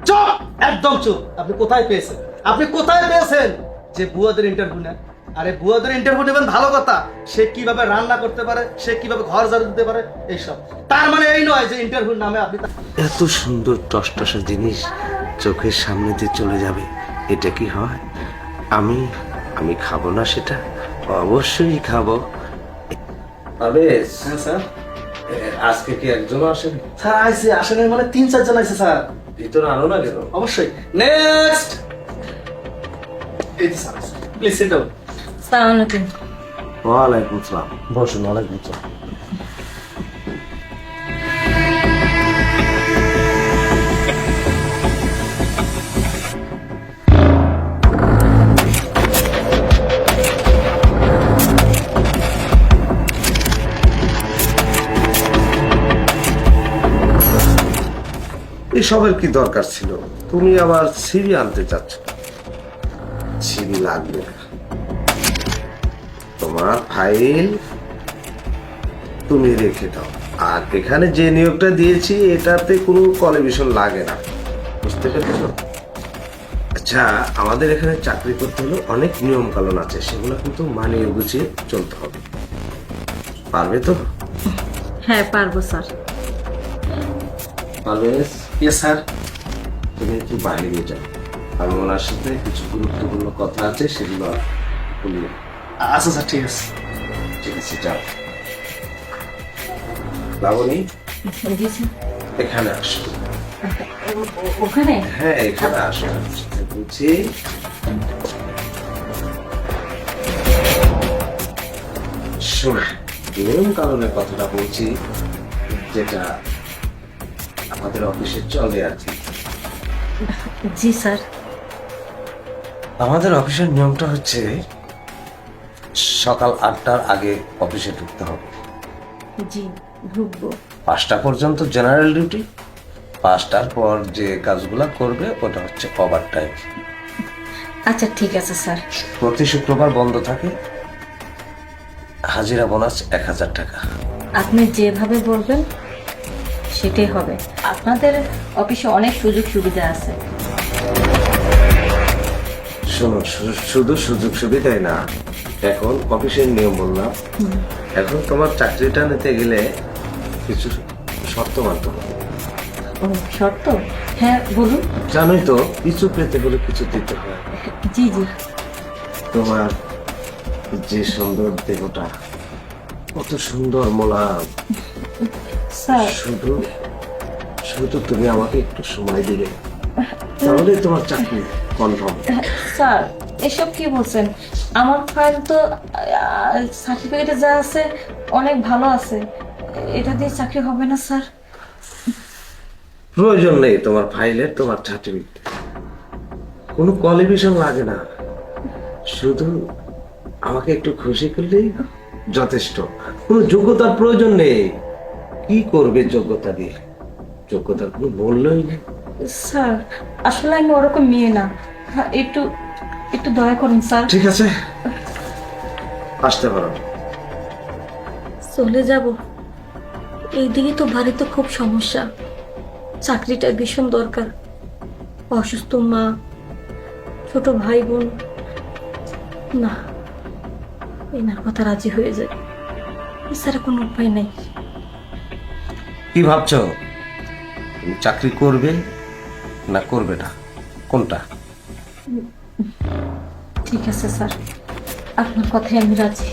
চুপ, একদম চুপ। আপনি কোথায় পেয়েছেন, আপনি কোথায় পেয়েছেন যে বুয়াদের ইন্টারভিউ নেন? আরে বুয়াদের ইন্টারভিউ নেবেন ভালো কথা, সে কিভাবে রান্না করতে পারে, সে কিভাবে ঘর ঝাড়ু দিতে পারে, এইসব। তার মানে এই নয় যে ইন্টারভিউর নামে আপনি এত সুন্দর টসটসা জিনিস চোখের সামনে দিয়ে চলে যাবে, এটা কি হয়? আমি আমি খাবো না সেটা? অবশ্যই খাবো। আবেশ, হ্যাঁ স্যার। আজকে কি একজন আসেন? স্যার আইসি, আসেন মানে 3-4 জন আইসে স্যার। ভিতরে আনো না কেন? অবশ্যই। নেক্সট। এই তো স্যার, প্লিজ সিট ডাউন। আসসালামু আলাইকুম। ওয়ালাইকুম আসসালাম। বসুন। ওয়ালাইকুম আসসালাম। এসবের কি দরকার ছিল? তুমি আবার সিবি আনতে চাচ্ছ? সিবি লাগবে না, তোমার ফাইল তুমি রেখে দাও। আর এখানে যে নিয়োগটা দিয়েছি এটাতে কোনো কোয়ালিফিকেশন লাগে না, বুঝতে পেরেছ? আচ্ছা, আমাদের এখানে চাকরি করতে হলে অনেক নিয়ম কানুন আছে, সেগুলো কিন্তু মানিয়ে গুছিয়ে চলতে হবে। পারবে তো? হ্যাঁ পারবো স্যার। পারবে? Yes sir. তুমি একটু বাইরে গিয়ে যাও, আমি ওনার সাথে কিছু গুরুত্বপূর্ণ কথা আছে সেগুলো বলি। আচ্ছা স্যার, ঠিক আছে। ঠিক আছে, যাও। লাবণী, জি স্যার। এখানে আসো। ওখানে? হ্যাঁ, এখানে আসো। বলছি, শোনো, নিয়ম কানুনের কথাটা বলছি, যেটা আমাদের অফিসে চলে আর কি। জি স্যার। আমাদের অফিসের নিয়মটা হচ্ছে সকাল 8টার আগে অফিসে ঢুকতে হবে। জি, ঢুকবো। 5টা পর্যন্ত জেনারেল ডিউটি, 5টার পর যে কাজগুলা করবে ওটা হচ্ছে ওভার টাইম। আচ্ছা ঠিক আছে স্যার। প্রতি শুক্রবার বন্ধ থাকে। হাজিরা বোনাস 1000 টাকা। আপনি যেভাবে বলবেন সেটাই হবে। আপনাদের অফিসে অনেক সুযোগ সুবিধা আছে। শোনো, শুধু সুযোগ সুবিধাই না, এখন অফিসের নিয়ম বললাম, এখন তোমার চাকরিটা নিতে গেলে কিছু শর্ত মানতে হবে। ও শর্ত? হ্যাঁ বলুন। জানোই তো, কিছু পেতে হলে কিছু দিতে হয়। জি জি। তোমার যে সুন্দর দেহটা, কত সুন্দর মোলাম, স্যার শুধু শুধু তুমি আমাকে একটু সময় দিলে তাহলে তোমার চাকরি কনফার্ম। স্যার এসব কি বলছেন? আমার ফাইল তো সার্টিফিকেটে যা আছে অনেক ভালো আছে, এটা দিয়ে চাকরি হবে না স্যার। প্রয়োজন নেই তোমার ফাইলের, তোমার সার্টিফিকেট, কোনো কোয়ালিফিকেশন লাগে না, শুধু আমাকে একটু খুশি করলেই যথেষ্ট। কোনো যোগ্যতার প্রয়োজন নেই। কি করবে যোগ্যতা দিয়ে? যোগ্যতার কোনো মূল্যই নেই। স্যার আসলে আমি ওরকম মেয়ে না, একটু একটু দয়া করুন স্যার। ঠিক আছে, আসতে পারো। চলে যাব? এইদিকে তো বাড়িতে খুব সমস্যা, চাকরিটা ভীষণ দরকার, অসুস্থ মা, ছোট ভাই বোন। না, এনার কথা রাজি হয়ে যায়, এছাড়া কোনো উপায় নেই। কি ভাবছো? তুমি চাকরি করবে না করবে না, কোনটা? ঠিক আছে স্যার, আপনার কথায় আমি রাজি।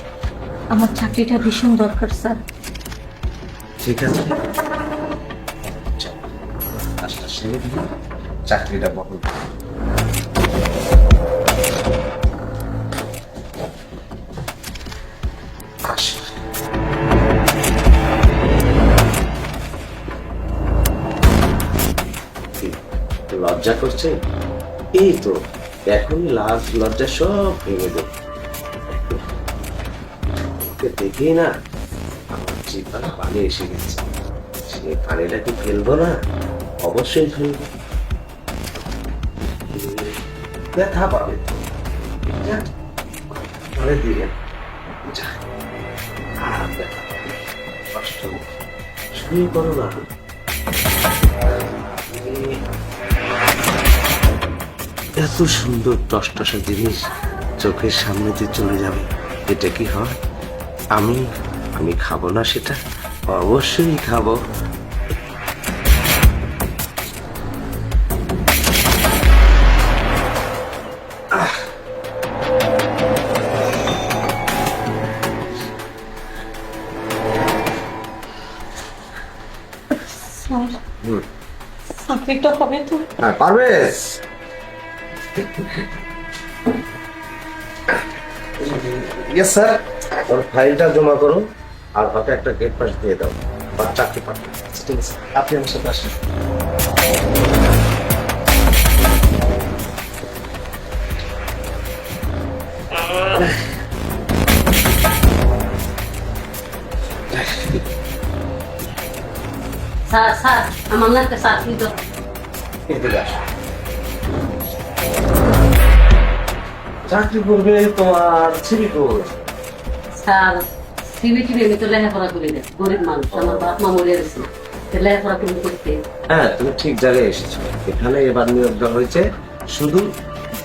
আমার চাকরিটা ভীষণ দরকার স্যার। ঠিক আছে, চল, কাজটা সেরে দিই, চাকরিটা বহন করো। আসো। কি, লজ্জা করছে? এই তো এখনই লাজ লজ্জা সব ভেঙে দেব। দেখেই না আমার জিহ্বার পানি এসে গেছে, সেই পানিটা কি ফেলবো না? অবশ্যই ফেলবো। ব্যথা পাবে তো, এটা করে দিবেন। যা, আর ব্যথা পাবে, কষ্ট নেই। শুরু করো না। এত সুন্দর টসটসা জিনিস চোখের সামনে দিয়ে চলে যাবে, এটা কি হয়? আমি আমি খাবো না সেটা? অবশ্যই খাবো। স্যার, চাকরিটা হবে তো? হ্যাঁ, পারবেশ। Yes sir. ওর ফাইলটা জমা করো আর হাতে একটা গেট পাস দিয়ে দাও, আর চাকরি পাঠাও। ঠিক আছে, আপনি আমার সাথে আসেন। স্যার স্যার আমার না একটা চাকরি তো এদিকে আসো। চাকরি করবে তোমার ছিবি কর। স্যার সিবি টিভি আমি তো লেখাপড়া করি না, গরিব মানুষ, আমার বাপ মা মরে গেছে, তো লেখাপড়া তুমি করতে। হ্যাঁ, তুমি ঠিক জায়গায় এসেছো। এখানে এবার নিয়োগ দেওয়া হয়েছে শুধু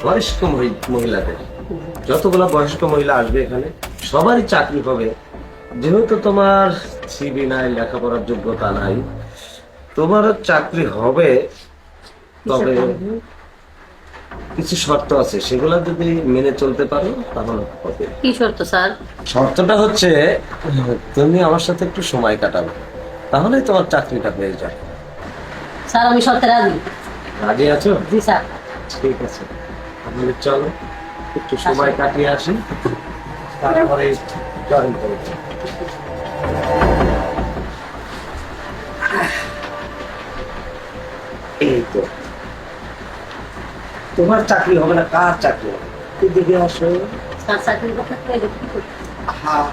বয়স্ক মহিলাদের। যতগুলো বয়স্ক মহিলা আসবে এখানে সবারই চাকরি হবে। যেহেতু তোমার সিবি নাই, লেখাপড়ার যোগ্যতা নাই, তোমারও চাকরি হবে। তবে কিছু শর্ত আছে, সেগুলো যদি মেনে চলতে পারো তাহলে হবে। কি শর্ত স্যার? শর্তটা হচ্ছে তুমি আমার সাথে একটু সময় কাটাবে, তাহলেই তোমার চাকরিটা পেয়ে যাবে। স্যার আমি শর্তে রাজি। রাজি আছো? জি স্যার। ঠিক আছে, তাহলে চলো একটু সময় কাটিয়ে আসি, তারপরে জয়েন করবো। এই তো, তোমার চাকরি হবে না, কার চাকরি হবে? তুই দেখে আসো। স্যার চাকরির কথা কি করতে? হ্যাঁ,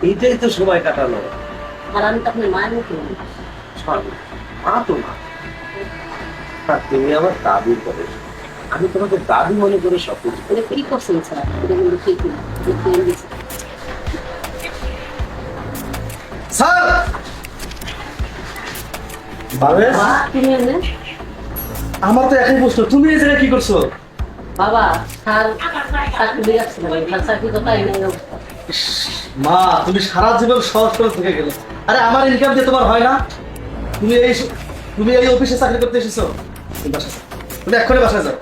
এইটাই তো সময় কাটানো। আর আমি তো আপনার মায়ের মতো। মা তো মা, আর তুমি আমার দাবি করে, আমি তোমাকে দাবি মনে করে সব কিছু। এটা কি করছেন স্যার? এটা কিন্তু ঠিক না। স্যার, পারবেশ? বাবা তুমি এনে আমার তো একই প্রশ্ন, তুমি এই জায়গায় কি করছো? বাবা স্যার চাকরি দিয়ে যাচ্ছিলাম, স্যার চাকরি তো পাই না এই অবস্থা। মা, তুমি সারা জীবন সহজ করে থেকে গেলে। আরে আমার ইনকাম দিয়ে তোমার হয় না? তুমি এই অফিসে চাকরি করতে এসেছো? তুমি বাসায় যাও। তুমি এক্ষুনি বাসায় যাও।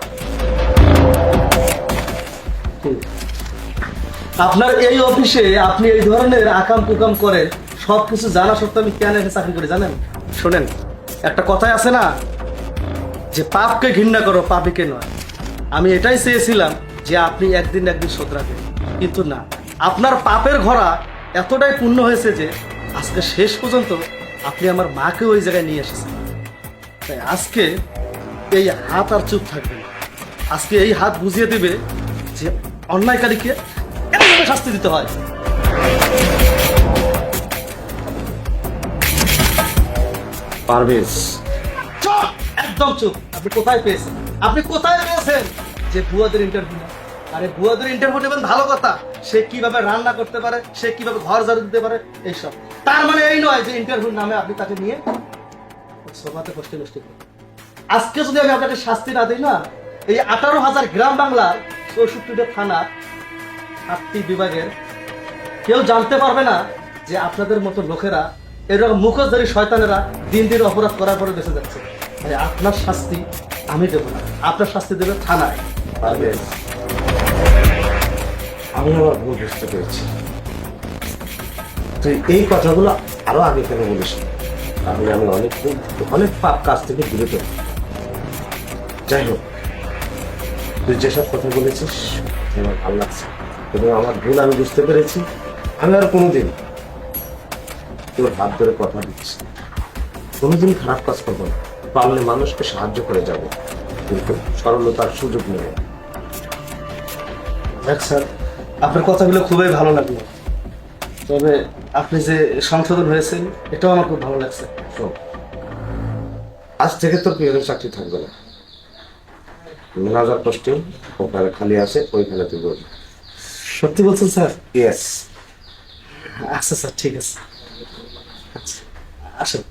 আপনার এই অফিসে আপনি এই ধরনের আকাম কুকাম করেন, সবকিছু জানা সত্ত্বেও আমি কেন এখানে চাকরি করি জানেন? শোনেন, একটা কথাই আছে না যে পাপকে ঘৃণা করো, পাপীকে নয়। আমি এটাই চেয়েছিলাম যে আপনি একদিন না একদিন শোধরাবেন, কিন্তু না, আপনার পাপের ঘোড়া এতটাই পূর্ণ হয়েছে যে আজকে শেষ পর্যন্ত আপনি আমার মাকে ওই জায়গায় নিয়ে এসেছেন। তাই আজকে এই হাত আর চুপ থাকবে না। আজকে এই হাত বুঝিয়ে দেবে যে অন্যায়কারীকে এমনভাবে শাস্তি দিতে হয়। পারবেশ, চুপ, একদম চুপ। আপনি কোথায় পেয়েছেন? আপনি কোথায় পেয়েছেন যে বুয়াদের ইন্টারভিউ না? আরে বুয়াদের ইন্টারভিউ নেবেন ভালো কথা, সে কিভাবে রান্না করতে পারে, সে কিভাবে ঘর ঝাড়ু দিতে পারে, এইসব। তার মানে এই নয় যে ইন্টারভিউর নামে আপনি তাকে নিয়ে সভাতে কষ্টে নষ্ট করবেন। আজকে যদি আমি আপনাকে শাস্তি না দিই না, এই 18,000 গ্রাম বাংলার 64টা থানা 8টি বিভাগের কেউ জানতে পারবে না যে আপনাদের মতো লোকেরা, এরকম মুখোশধারী শয়তানেরা দিন দিন অপরাধ করার পরে বেঁচে যাচ্ছে। তাই আপনার শাস্তি আমি দেবো না, আপনার শাস্তি দেবে থানায়। পারবেশ, আমি আমার ভুল বুঝতে পেরেছি। তুই এই কথাগুলো আরো আগে কেন বলিস? তাহলে আমি অনেক পাপ কাজ থেকে দূরে থাকি। যাই হোক, তুই যেসব কথা বলেছিস আমার ভালো লাগছে, এবং আমার ভুল আমি বুঝতে পেরেছি। আমি আর কোনোদিন তোর হাত ধরে কথা দিচ্ছি, কোনোদিন খারাপ কাজ করবো না। পারলে মানুষকে সাহায্য করে যাব, কিন্তু সরলতার সুযোগ নেবে। দেখ স্যার, আপনার কথাগুলো খুবই ভালো লাগলো, তবে আপনি যে সংশোধন হয়েছেন এটাও আমার খুব ভালো লাগছে। শোন, আজ থেকে তোর পিওনের চাকরি থাকবে না। ম্যানেজার পোস্টিং ওখানে খালি আছে, ওইখানে তুই বলবি। সত্যি বলছেন স্যার? ইয়েস। আচ্ছা স্যার, ঠিক আছে। আচ্ছা, আসেন।